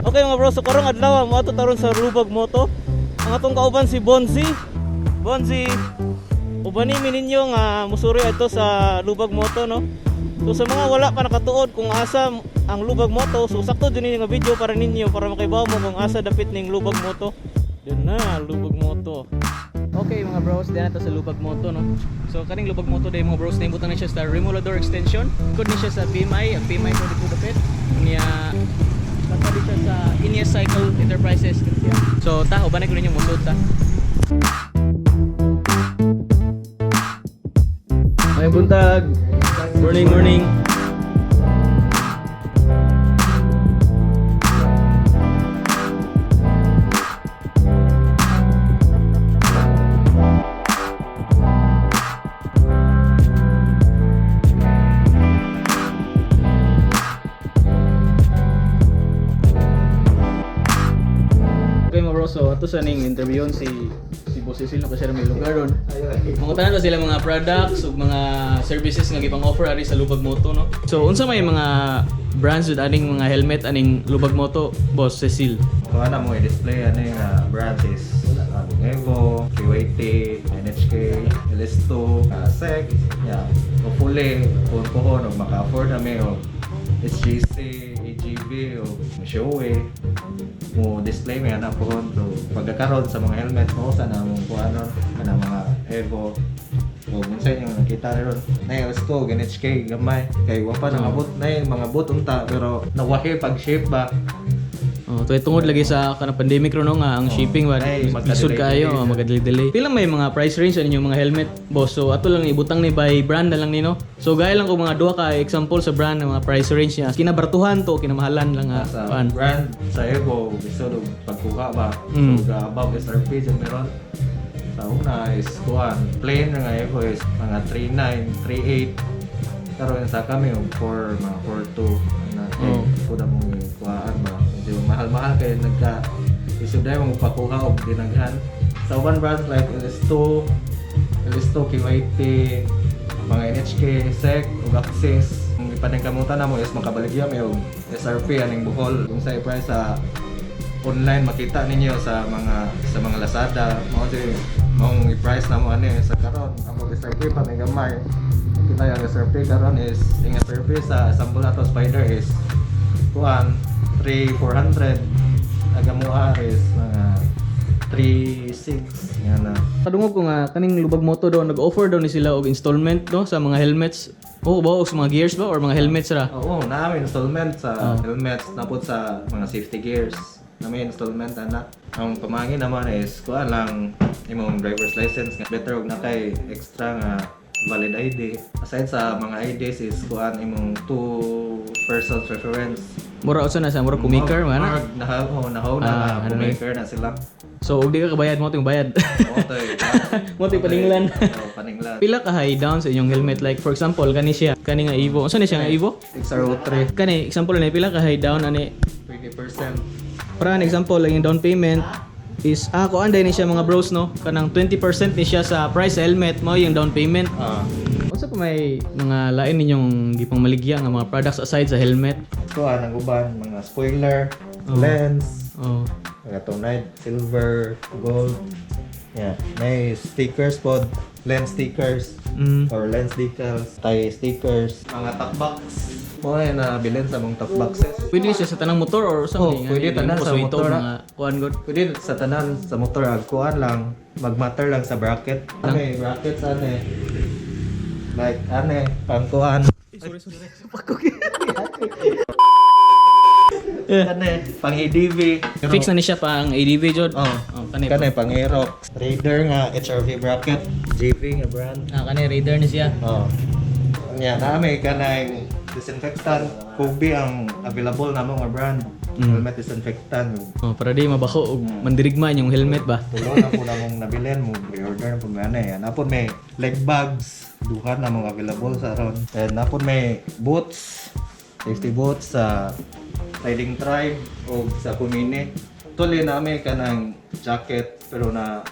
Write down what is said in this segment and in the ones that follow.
Okay mga bro, so karong adlaw mo ato taron sa Lubag Moto. Ang atong kauban si Bonzi. Bonzi, ubanimi ninyo nga musuri ito sa Lubag Moto, no? So sa mga wala pa nakatuod kung asa ang Lubag Moto, so sakto din nga video para ninyo para makaibaw mo kung asa dapit ning Lubag Moto. Diyan na, Lubag Moto. Okay mga bros, diyan na to sa Lubag Moto, no? So kaning Lubag Moto day mga bros, naibutan na siya sa Remolador Extension. Ikot ni siya sa PMI, ang PMI ko dito dapit. Niya katabi siya sa Inyes Cycle Enterprises. So ta, uban ko ninyo musod ta. Ay buntag. Morning, morning. Okay mga bro, so ato sa ning interview si Boss Cecil no kasi may lugar ron. Mangutanan na sila mga products ug mga services nga gipang offer ari sa Lubag Moto, no. So unsa may mga brands with aning mga helmet aning Lubag Moto, Boss Cecil? Kung ano mo i-display ano yung brands is Evo, KYT, NHK, LS2, SEC, yeah. Hopefully, kung pohon o maka-afford namin o SGC, AGB o Shoei mo display may anak pohon. So pagkakaroon sa mga helmet mo sana mong kung ano kana mga Evo o kung sa inyo nakita rin na LS2, NHK, gamay kay wa pa nangabot na yung mga boot unta pero nawahi pag shape ba. Oh, tungod lagi sa kanang pandemic ro no nga ang shipping ba isud kayo magadili-delay. Pila may mga price range sa inyong mga helmet, boss? So ato lang ibutang ni by brand na lang nino. So gaya lang ko mga duha ka example sa brand ng mga price range niya. Kinabartuhan to, kinamahalan lang nga Sa paan. brand sa Evo gusto do pagkuha ba so above SRP dyan meron sa una is kuhan plain nga Evo is mga 39, 38 karon sa kami yung 4 mga 42 na kuda mong kuhaan ba medyo mahal-mahal kaya nagka isuday mong pakuha og dinaghan sa uban brands like LS2, KYT, mga NHK, SEC ug Access. Ang ipaningkamutan na mo is makabaligya may og SRP aning buhol kung sa price sa online makita ninyo sa mga Lazada mao di mong i-price na mo ani sa karon ang SRP pa may gamay kita yung SRP karon is yung SRP sa sample ato Spider is kuan 3,400 agamuha is mga 3,600 yan na. Kadungog ko nga kaning Lubag Moto daw nag-offer daw ni sila og installment no sa mga helmets. Oh, ba og sa mga gears ba or mga helmets ra? Oo, namin installment sa helmets napod sa mga safety gears. Namin installment ana. Ang pamangin naman is kuan lang imong driver's license nga better og nakay extra nga valid ID. Aside sa mga IDs is kuan imong 2 persons reference. Mura usa na sa mura kumiker man. Nahaw na kumiker na sila. So ug di ka kabayad mo ting bayad. Otoy. Mo ting paninglan. Paninglan. Pila ka high down sa inyong helmet, like for example kani siya kani nga Evo. Unsa ni siya nga Evo? XR03 Kani example na pila ka high down ani 20%. para an example lang yung down payment is ko anday ni siya mga bros no kanang 20% ni siya sa price sa helmet mo yung down payment. Unsa pa may mga lain ninyong gipang maligya nga mga products aside sa helmet? Kuan ang uban mga spoiler, lens, Oh. mga tonite, silver, gold. Yeah, may stickers pod, lens stickers or lens decals, tie stickers, mga top box. Mo na bilhin sa mga top boxes. Pwede siya sa tanang motor or something. Pwede tanan sa motor. Mga kuan god. Pwede sa tanan sa motor ag kuan lang, mag-matter lang sa bracket. May bracket sa ane. Like ane, pang kuan. Sorry. Kane, pang ADV. Fix na ni siya pang ADV jod. Oh, kani. kane pang Aerox. Raider nga HRV bracket, JV nga brand. Kani Raider ni siya. Oh. Nya naami kanang disinfectant, Kobe ang available namo nga brand. Helmet disinfectant. Oh, para di mabako og mandirigma yung helmet ba. Tulo na po namong nabilin mo, pre-order na po nga na. Napon may leg bags, duha na mong available sa ron. And napon may boots, safety boots sa riding tribe o sa kumini. Tuloy namin ka ng jacket pero na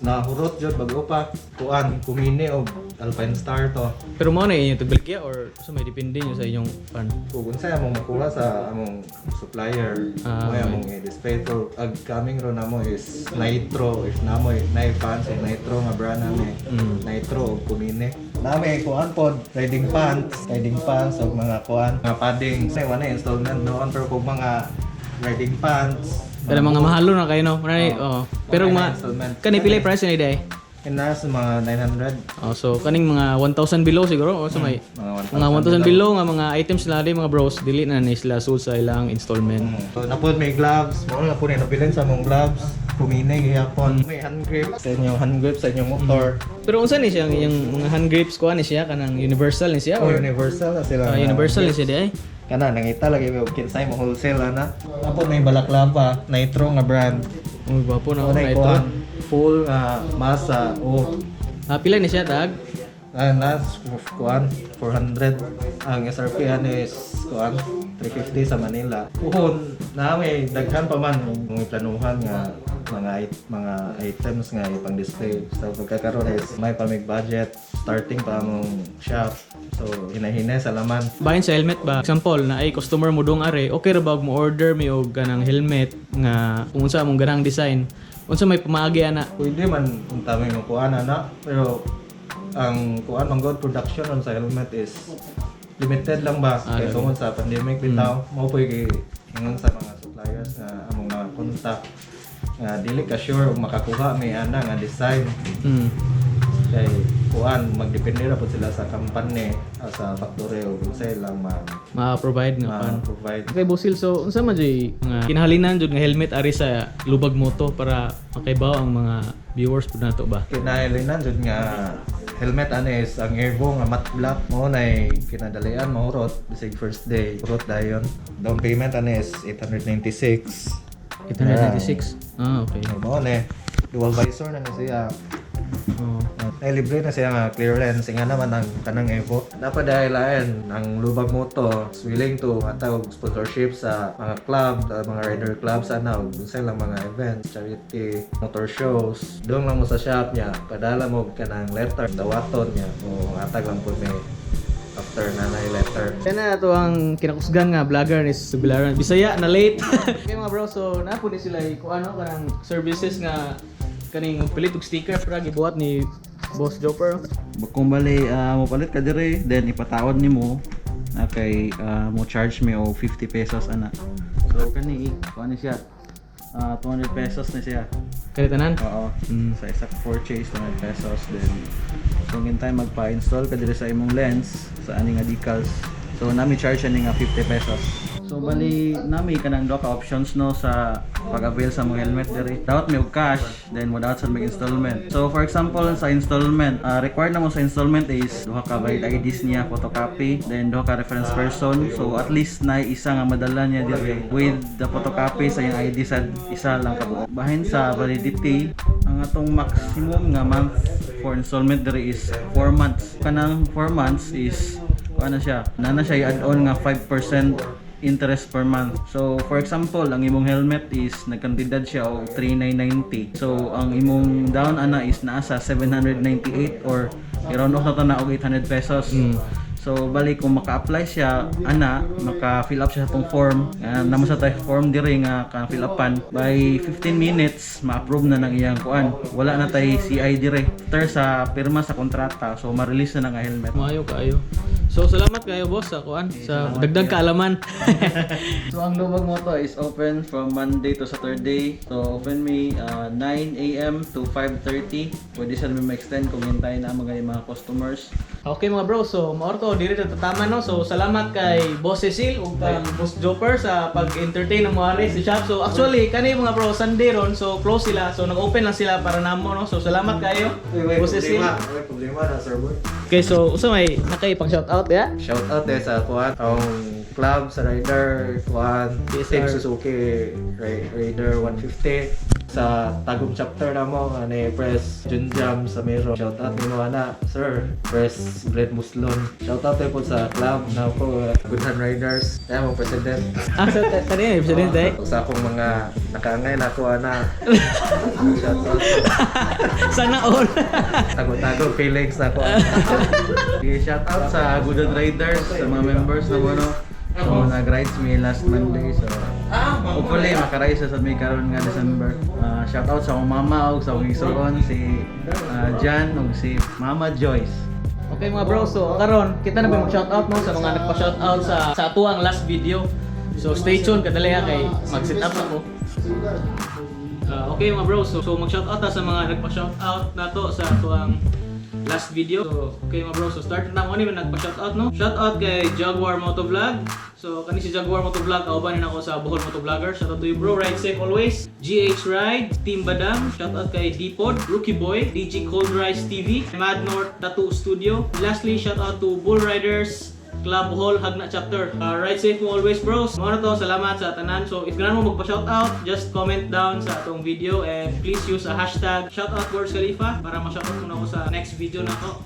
nahurot jud bago pa kuan kumini og Alpine Star to. Pero mo na inyong tagbalikya or so may depende nyo sa inyong pan? Kung unsay among makuha sa among supplier, mo among i-display to ag coming ro namo is Nitro if namoy fans and Nitro nga brand nami. Nitro og kumini. Nami kuan pod riding pants og mga kuan, mga padding. Say wala installment doon pero kung mga riding pants Pero mga mahalo na kayo, no? Pero kani pila price ni day? nasa mga 900. So kaning mga 1,000 below siguro. So may mga 1,000 below nga mga items nila di mga bros, dili na sila sold sa ilang installment. So napod may gloves, mo na po nabilin sa mong gloves. Kumini gyapon, may hand grip sa inyong hand grip sa inyong motor. Pero unsa ni siya yung mga hand grips ko ni siya kanang universal ni siya or Universal na sila. universal ni siya di ay? Kana nangita lagi mo kinsay mo wholesale ana. Napod may balaklava, Nitro nga brand. Uy, gwapo na Nay ito. kuan full masa o Pila ni siya tag? nas kuan 400 ang SRP is kuan 350 sa Manila. Uhon na may daghan pa man may planuhan nga mga items nga ipang display. So pagkakaroon is may pamig budget starting pa among shop. So hinahinay sa laman. Bahin sa helmet ba? Example na ay customer mo dong are, okay ra ba mo order mi og ganang helmet nga kung unsa among ganang design? Unsa may pamaagi ana? Pwede man unta may makuha na pero ang kuan mang god production on sa helmet is limited lang ba kaya tungod sa pandemic bitaw mo pwede ingon sa mga suppliers nga among mga contact nga dili ka sure og makakuha may ana nga design kay kuan magdepende ra pud sila sa company sa factory o unsay lang Ma-provide nga pan. provide. Okay, Bosil, so unsa man jay nga kinahalinan jud nga helmet ari sa lubag moto para makaibaw ang mga viewers pud nato ba? Kinahalinan jud nga helmet ani is ang Airvo nga matte black mo nay kinadalian mahurot bisig first day urot dayon. Down payment ani is 896. 896. Okay. Mo ni dual visor na ni siya. Ay libre na siya nga clearance nga naman ang kanang Evo. Napadahilayan ang lubag moto is willing to matawag sponsorship sa mga club, mga rider clubs ana ug sa lang mga events, charity, motor shows. Doon lang mo sa shop niya, padala mo kanang letter dawaton niya o atag lang pud may after nanay letter. Kaya na ito ang kinakusgan nga vlogger ni Subilaran. Bisaya na late. Okay mga bro, so napo ni sila kung ano kanang services nga kaning pilit og sticker para gibuhat ni Boss Joper. Kung bali mo palit ka dire, then ipataod nimo na kay mo charge me o 50 pesos ana. So kani kuan siya 200 pesos na siya. Kalitanan? Oo. Sa isa purchase 200 pesos, then kung hintay magpa-install ka dire sa imong lens sa ani nga decals, so nami charge ani nga 50 pesos. So bali nami kanang duha ka options no sa pag-avail sa mga helmet diri. Dapat may og cash, then without sa may installment. So for example sa installment, required na mo sa installment is duha ka valid IDs niya, photocopy, then duha ka reference person. So at least na isa nga madala niya diri with the photocopy sa iyang ID sa isa lang ka buok. Bahin sa validity, ang atong maximum nga month for installment diri is 4 months. Kanang 4 months is ano siya, nana siya i-add-on nga 5% interest per month. So for example, ang imong helmet is nagkantidad siya og 3,990. So ang imong down ana is naa sa 798 or i-round off na to na og 800 pesos. So bali kung maka-apply siya ana, maka-fill up siya sa tong form. Namo sa tay form diri nga ka-fill upan by 15 minutes ma-approve na ng iyang kuan. Wala na tay CI dire. After sa pirma sa kontrata, so ma-release na nga helmet. Maayo kaayo. So salamat kayo boss sa kuan sa dagdag kaalaman. So ang Lubag Moto is open from Monday to Saturday. So open me 9 AM to 5:30. Pwede siya may ma-extend kung hintayin na mga customers. Okay mga bro, so maorto diri ta tama no. So salamat kay Boss Cecil ug kay Boss Joper sa pag-entertain ng mga sa shop. So actually kani mga bro Sunday ron, so close sila. So nag-open lang sila para namo no. So salamat kayo. Boss Cecil. May problema na server. Okay, so usa may nakay pang shout out ya? Shout out sa kuan ang club sa rider kuan DSR. Team Suzuki Raider 150 sa tagong chapter na mo ani Press Junjam sa Mero. Shout out nimo ana sir Press Brett Muslon. Shout out po sa club na po Good Hand Riders. Kaya mo president. Ah, so tadi president day. Sa akong mga nakaangay na ako ana. Shout out. Sana all. Tago-tago feelings na ako. Shout out sa Good Hand Riders, sa mga members na mo, no? So, nag-rides me last Monday. So, hopefully, makaray sa may karon nga December. Shout out sa akong mama o sa akong isuon, si Jan o si Mama Joyce. Okay mga bro, so karon kita na ba mag-shoutout no sa mga nagpa-shoutout sa ato ang last video. So stay tuned kadali ha kay mag-set up ako. Okay mga bro, so mag-shoutout ta sa mga nagpa-shoutout nato sa ato ang last video. So okay mga bro, so start na mo ni nagpa-shoutout no. Shoutout kay Jaguar Motovlog. So kani si Jaguar Motovlog kauban na ako sa Bohol Motovlogger. Shoutout to you bro, ride safe always. GH Ride, Team Badam, shoutout kay D-Pod, Rookie Boy, DG Cold Rice TV, Mad North Tattoo Studio. Lastly, shoutout to Bull Riders Club Hall Hagna Chapter. Ride safe mo always bros. Mga na to, salamat sa tanan. So if ganan mo magpa-shoutout, just comment down sa atong video and please use a hashtag shoutout Burj Khalifa para ma-shoutout mo na ako sa next video na to.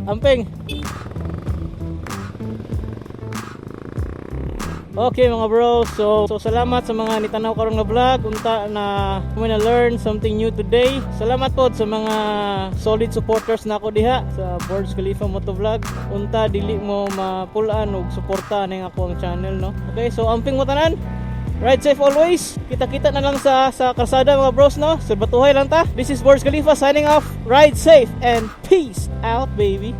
Amping. Okay mga bro, so salamat sa mga nitanaw karong na vlog. Unta na may na learn something new today. Salamat po sa mga solid supporters na ako diha sa Burj Khalifa Motovlog. Unta dili mo mapulaan og suporta ning ako ang channel no. Okay, so amping mo tanan. Ride safe always. Kita-kita na lang sa kalsada mga bros no. Sa batuhay lang ta. This is Burj Khalifa signing off. Ride safe and peace out baby.